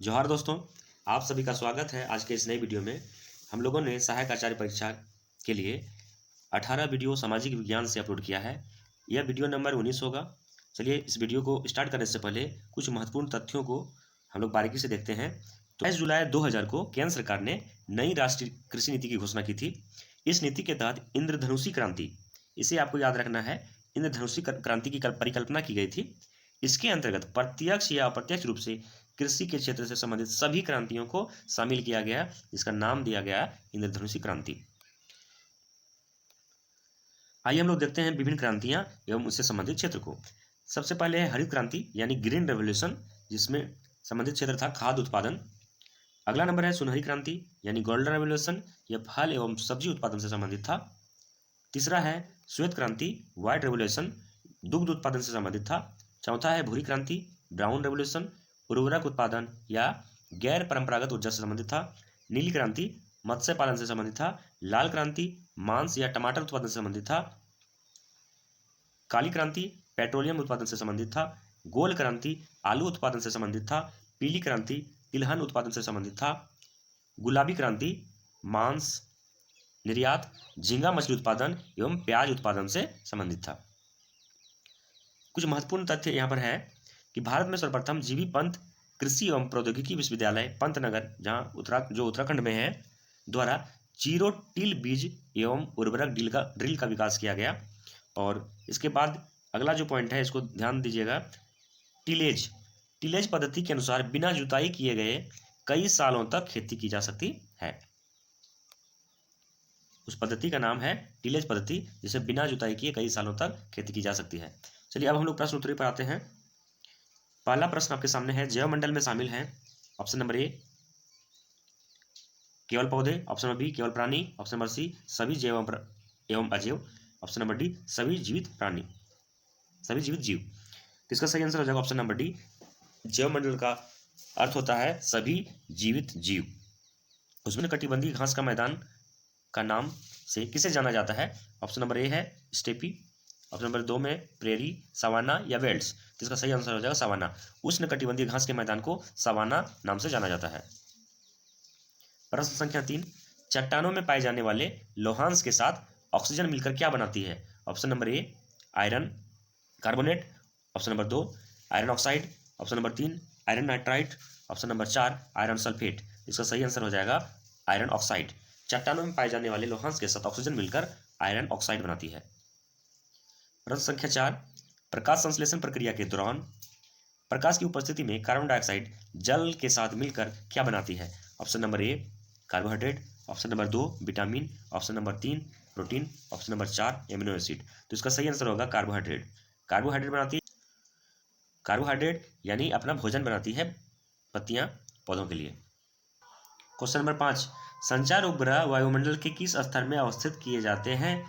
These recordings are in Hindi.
जोहार दोस्तों, आप सभी का स्वागत है। आज के इस नई वीडियो में हम लोगों ने सहायक आचार्य परीक्षा के लिए 18 वीडियो सामाजिक विज्ञान से अपलोड किया है। यह वीडियो नंबर 19 होगा। चलिए इस वीडियो को स्टार्ट करने से पहले कुछ महत्वपूर्ण तथ्यों को हम लोग बारीकी से देखते हैं। तो 22 जुलाई 2000 को केंद्र सरकार ने नई राष्ट्रीय कृषि नीति की घोषणा की थी। इस नीति के तहत इंद्रधनुषी क्रांति, इसे आपको याद रखना है, इंद्रधनुषी क्रांति की परिकल्पना की गई थी। इसके अंतर्गत प्रत्यक्ष या अप्रत्यक्ष रूप से कृषि के क्षेत्र से संबंधित सभी क्रांतियों को शामिल किया गया, जिसका नाम दिया गया इंद्रधनुषी क्रांति। आइए हम लोग देखते हैं विभिन्न क्रांतियां एवं उससे संबंधित क्षेत्र को। सबसे पहले है हरित क्रांति यानी ग्रीन रेवोल्यूशन, जिसमें संबंधित क्षेत्र था खाद्य उत्पादन। अगला नंबर है सुनहरी क्रांति यानी गोल्डन रेवोल्यूशन, यह फल एवं सब्जी उत्पादन से संबंधित था। तीसरा है श्वेत क्रांति व्हाइट रेवोल्यूशन, दुग्ध उत्पादन से संबंधित था। चौथा है भूरी क्रांति ब्राउन रेवोल्यूशन, उर्वरक उत्पादन या गैर परंपरागत ऊर्जा से संबंधित था। नीली क्रांति मत्स्य पालन से संबंधित था। लाल क्रांति मांस या टमाटर उत्पादन से संबंधित था। काली क्रांति पेट्रोलियम उत्पादन से संबंधित था। गोल क्रांति आलू उत्पादन से संबंधित था। पीली क्रांति तिलहन उत्पादन से संबंधित था। गुलाबी क्रांति मांस निर्यात, झींगा मछली उत्पादन एवं प्याज उत्पादन से संबंधित था। कुछ महत्वपूर्ण तथ्य यहाँ पर है कि भारत में सर्वप्रथम जीबी पंत कृषि एवं प्रौद्योगिकी विश्वविद्यालय पंतनगर, जहाँ उत्तराखंड में है, द्वारा जीरो टिल बीज एवं उर्वरक ड्रिल का विकास किया गया। और इसके बाद अगला जो पॉइंट है, इसको ध्यान दीजिएगा, टिलेज पद्धति के अनुसार बिना जुताई किए गए कई सालों तक खेती की जा सकती है। उस पद्धति का नाम है टिलेज पद्धति, जिसे बिना जुताई किए कई सालों तक खेती की जा सकती है। चलिए अब हम लोग प्रश्न उत्तरी पर आते हैं। पहला प्रश्न आपके सामने है, जैव मंडल में शामिल हैं ऑप्शन नंबर ए केवल पौधे, ऑप्शन नंबर बी केवल प्राणी, ऑप्शन नंबर सी सभी जैव एवं अजैव, ऑप्शन नंबर डी सभी जीवित जीव। तो इसका सही आंसर हो जाएगा ऑप्शन नंबर डी। जैव मंडल का अर्थ होता है सभी जीवित जीव। उसमें कटिबंधीय घास का मैदान का नाम से किसे जाना जाता है? ऑप्शन नंबर ए है स्टेपी, ऑप्शन नंबर 2 में प्रेरी, सवाना या वेल्ड्स। तो इसका सही आंसर हो जाएगा सवाना। उष्ण कटिबंधीय घास के मैदान को सवाना नाम से जाना जाता है। प्रश्न संख्या 3, चट्टानों में पाए जाने वाले लोहांश के साथ ऑक्सीजन मिलकर क्या बनाती है? ऑप्शन नंबर ए iron carbonate, option number 2 iron oxide, option number 3 iron nitrite, option number 4 iron sulphate. इसका सही आंसर हो जाएगा आयरन ऑक्साइड। चट्टानों में पाए जाने वाले लोहांश के साथ ऑक्सीजन मिलकर आयरन ऑक्साइड बनाती है। प्रश्न संख्या 4, प्रकाश संश्लेषण प्रक्रिया के दौरान प्रकाश की उपस्थिति में कार्बन डाइऑक्साइड जल के साथ मिलकर क्या बनाती है? ऑप्शन नंबर ए carbohydrate, option number 2 vitamin, option number 3 protein, option number 4 amino acid. तो इसका सही आंसर होगा कार्बोहाइड्रेट। कार्बोहाइड्रेट यानी अपना भोजन बनाती है पत्तियां पौधों के लिए। क्वेश्चन नंबर 5, संचार उपग्रह वायुमंडल के किस स्तर में अवस्थित किए जाते हैं?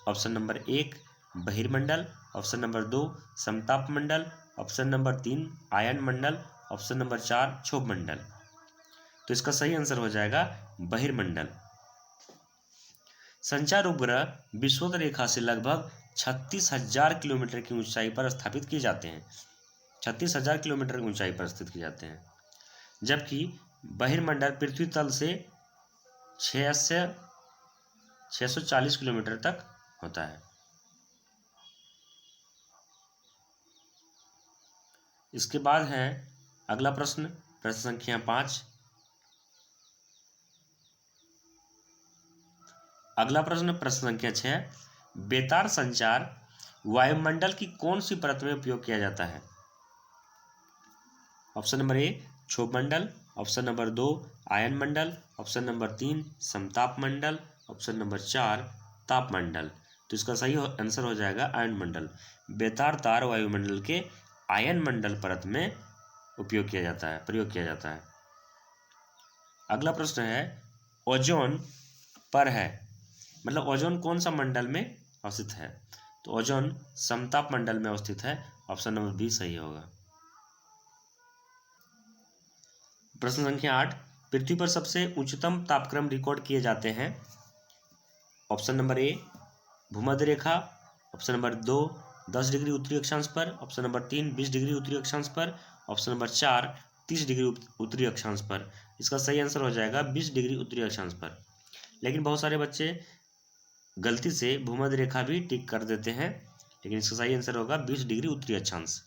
ऑप्शन नंबर 1 बहिर्मंडल, ऑप्शन नंबर 2 समताप मंडल, ऑप्शन नंबर 3 आयन मंडल, ऑप्शन नंबर 4 क्षोभ मंडल। तो इसका सही आंसर हो जाएगा बहिर्मंडल। संचार उपग्रह विषुवत रेखा से लगभग 36,000 किलोमीटर की ऊंचाई पर स्थापित किए जाते हैं। 36,000 किलोमीटर की ऊंचाई पर स्थित किए जाते हैं, जबकि बहिर्मंडल पृथ्वी तल से 640 किलोमीटर तक होता है। इसके बाद है अगला प्रश्न, प्रश्न संख्या 5। अगला प्रश्न प्रश्न संख्या 6, बेतार संचार वायुमंडल की कौन सी परत में उपयोग किया जाता है? ऑप्शन नंबर ए क्षोभ मंडल, ऑप्शन नंबर 2 आयन मंडल, ऑप्शन नंबर 3 समताप मंडल, ऑप्शन नंबर 4 ताप मंडल। तो इसका सही आंसर हो जाएगा आयन मंडल। बेतार तार वायुमंडल के आयन मंडल परत में प्रयोग किया जाता है। अगला प्रश्न है, ओजोन पर है, मतलब ओजोन कौन सा मंडल में अवस्थित है? तो ओजोन समताप मंडल में अवस्थित है। ऑप्शन नंबर बी सही होगा। प्रश्न संख्या 8, पृथ्वी पर सबसे उच्चतम तापक्रम रिकॉर्ड किए जाते हैं। ऑप्शन नंबर ए भूमध्य रेखा, ऑप्शन नंबर 2 10 डिग्री उत्तरी अक्षांश पर, ऑप्शन नंबर 3 20 डिग्री उत्तरी अक्षांश पर, ऑप्शन नंबर 4 30 डिग्री उत्तरी अक्षांश पर। इसका सही आंसर हो जाएगा 20 डिग्री उत्तरी अक्षांश पर। लेकिन बहुत सारे बच्चे गलती से भूमध्य रेखा भी टिक कर देते हैं, लेकिन इसका सही आंसर होगा 20 डिग्री उत्तरी अक्षांश।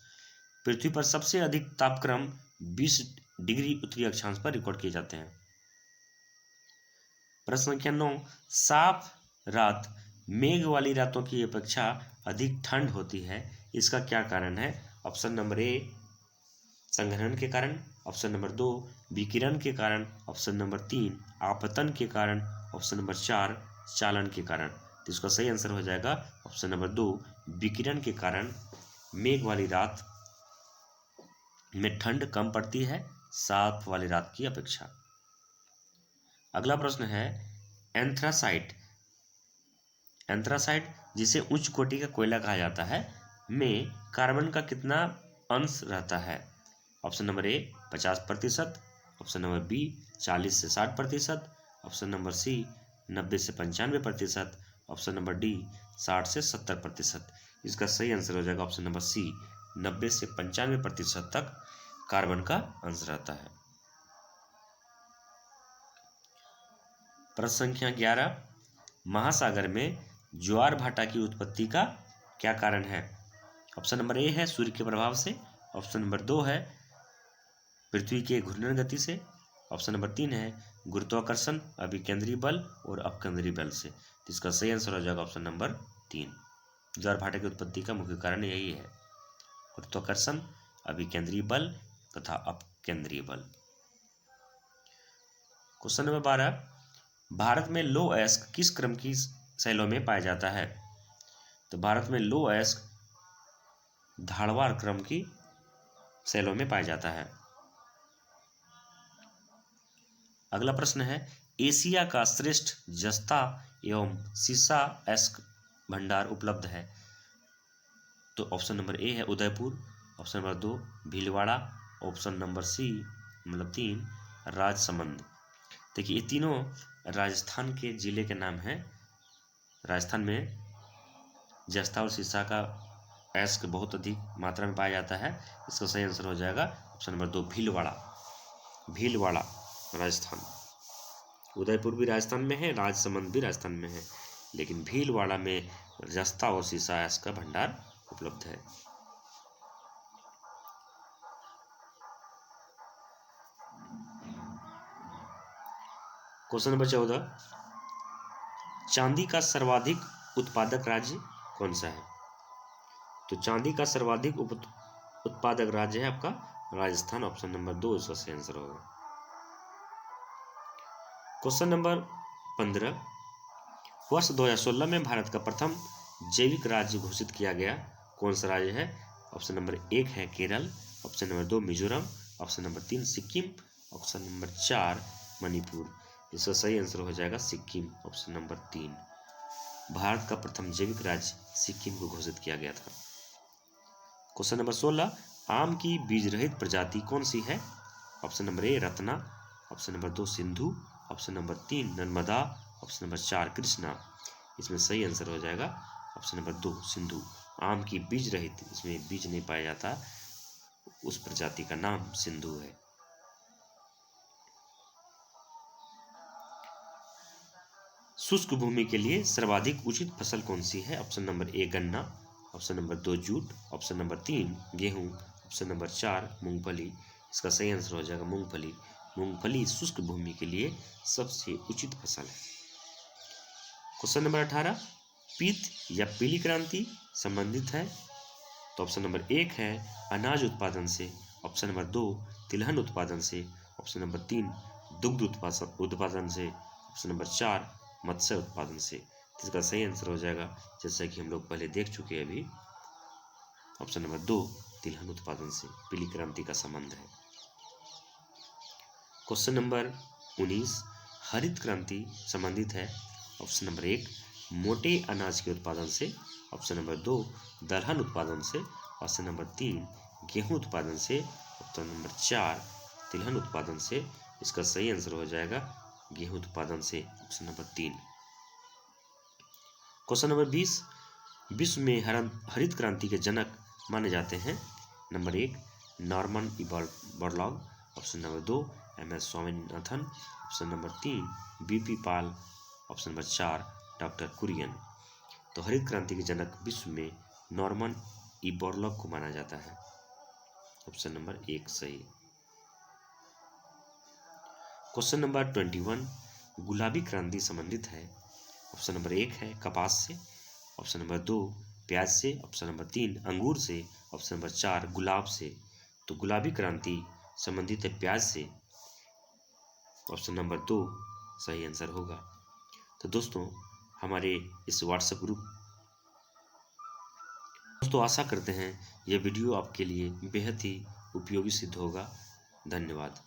पृथ्वी पर सबसे अधिक तापक्रम 20 डिग्री उत्तरी अक्षांश पर रिकॉर्ड किए जाते हैं। प्रश्न संख्या 9, साफ रात मेघ वाली रातों की अपेक्षा अधिक ठंड होती है, इसका क्या कारण है? ऑप्शन नंबर ए संघनन के कारण, ऑप्शन नंबर 2 विकिरण के कारण, ऑप्शन नंबर 3 आपतन के कारण, ऑप्शन नंबर 4 चालन के कारण। तो इसका सही आंसर हो जाएगा ऑप्शन नंबर 2 विकिरण के कारण मेघ वाली रात में ठंड कम पड़ती है साफ वाली रात की अपेक्षा। अगला प्रश्न है एंथ्रासाइट, एंथ्रासाइट जिसे उच्च कोटि का कोयला कहा जाता है में कार्बन का कितना अंश रहता है? Option number A 50%, option number B 40 से 60%, ऑप्शन नंबर सी 90 से 95%, ऑप्शन नंबर डी 60 से 70%। इसका सही आंसर हो जाएगा ऑप्शन नंबर सी 90 से 95% तक कार्बन का अंश रहता है। प्रश्न संख्या 11, महासागर में ज्वार भाटा की उत्पत्ति का क्या कारण है? ऑप्शन नंबर ए है सूर्य के प्रभाव से, ऑप्शन नंबर 2 है पृथ्वी के घूर्णन गति से, ऑप्शन नंबर 3 है गुरुत्वाकर्षण अभिकेंद्रीय बल और अपकेंद्रीय बल से। तो इसका सही आंसर हो जाएगा ऑप्शन नंबर 3। ज्वार भाटा की उत्पत्ति का मुख्य कारण यही है, गुरुत्वाकर्षण अभिकेंद्रीय बल तथा अपकेंद्रीय बल। क्वेश्चन नंबर 12, भारत में लो अयस्क किस क्रम की शैलों में पाया जाता है? तो भारत में लो अयस्क धारवाड़ क्रम की शैलों में पाया जाता है। अगला प्रश्न है एशिया का श्रेष्ठ जस्ता एवं सीसा अयस्क भंडार उपलब्ध है? तो ऑप्शन नंबर ए है Udaipur, option number 2 Bhilwara, option number C मतलब 3 राजसमंद। देखिए ये तीनों राजस्थान के जिले के नाम हैं। राजस्थान में जस्ता और सीसा का अयस्क बहुत अधिक मात्रा में पाया जाता है। इसका सही आंसर हो जाएगा ऑप्शन नंबर 2 भीलवाड़ा, भीलवाड़ा राजस्थान। उदयपुर भी राजस्थान में है, राजसमंद भी राजस्थान में है, लेकिन भीलवाड़ा में जस्ता और सीसा अयस्क का भंडार उपलब्ध है। क्वेश्चन नंबर 14, चांदी का सर्वाधिक उत्पादक राज्य कौन सा है? तो चांदी का सर्वाधिक उत्पादक राज्य है आपका राजस्थान, ऑप्शन नंबर 2 इसका सही आंसर होगा। क्वेश्चन नंबर 15, वर्ष 2016 में भारत का प्रथम जैविक राज्य घोषित किया गया कौन सा राज्य है? ऑप्शन नंबर 1 है Kerala, option number 2 Mizoram, option number 3 Sikkim, option number 4 Manipur. इसका सही आंसर हो जाएगा सिक्किम, ऑप्शन नंबर 3। भारत का प्रथम जैविक राज्य सिक्किम को घोषित किया गया था। क्वेश्चन नंबर 16, आम की बीज रहित प्रजाति कौन सी है? ऑप्शन नंबर ए Ratna, option number 2 Sindhu, option number 3 Narmada, option number 4 Krishna. इसमें सही आंसर हो जाएगा ऑप्शन नंबर 2 सिंधु। आम की बीज रहित, इसमें बीज नहीं पाया जाता, उस प्रजाति का नाम सिंधु है। शुष्क भूमि के लिए सर्वाधिक उचित फसल कौन सी है? ऑप्शन नंबर ए गन्ना, option number 2 jute, option number 3 गेहूं, ऑप्शन नंबर 4 मूंगफली। इसका सही आंसर हो जाएगा मूंगफली। मूंगफली शुष्क भूमि के लिए सबसे उचित फसल है। क्वेश्चन नंबर 18, पीत या पीली क्रांति संबंधित है? तो ऑप्शन नंबर 1 है अनाज उत्पादन से, ऑप्शन नंबर 2 तिलहन उत्पादन से, ऑप्शन नंबर 3 दुग्ध उत्पादन से, ऑप्शन नंबर 4 मत्स्य उत्पादन से। इसका सही आंसर हो जाएगा, जैसा कि हम लोग पहले देख चुके हैं अभी, ऑप्शन नंबर 2 तिलहन उत्पादन से पीली क्रांति का संबंध है। क्वेश्चन नंबर 19, हरित क्रांति संबंधित है? ऑप्शन नंबर 1 मोटे अनाज के उत्पादन से, ऑप्शन नंबर 2 दलहन उत्पादन से, ऑप्शन नंबर 3 गेहूं उत्पादन से, ऑप्शन नंबर 4 तिलहन उत्पादन से। इसका सही आंसर हो जाएगा गेहूं उत्पादन से, ऑप्शन नंबर 3। क्वेश्चन नंबर 20, विश्व में हरित क्रांति के जनक माने जाते हैं? Number 1 Norman Borlaug, option number 2 MS Swaminathan, option number 3 BP पाल, ऑप्शन नंबर 4 डॉक्टर कुरियन। तो हरित क्रांति के जनक विश्व में नॉर्मन ई बोरलॉग को माना जाता है। ऑप्शन नंबर 1 सही। क्वेश्चन नंबर 21, गुलाबी क्रांति संबंधित है। ऑप्शन नंबर 1 है कपास से, ऑप्शन नंबर 2 प्याज से, ऑप्शन नंबर 3 अंगूर से, ऑप्शन नंबर 4 गुलाब से। तो गुलाबी क्रांति संबंधित है प्याज से, ऑप्शन नंबर 2 सही आंसर होगा। तो दोस्तों हमारे इस व्हाट्सएप ग्रुप, दोस्तों आशा करते हैं यह वीडियो आपके लिए बेहद ही उपयोगी सिद्ध होगा। धन्यवाद।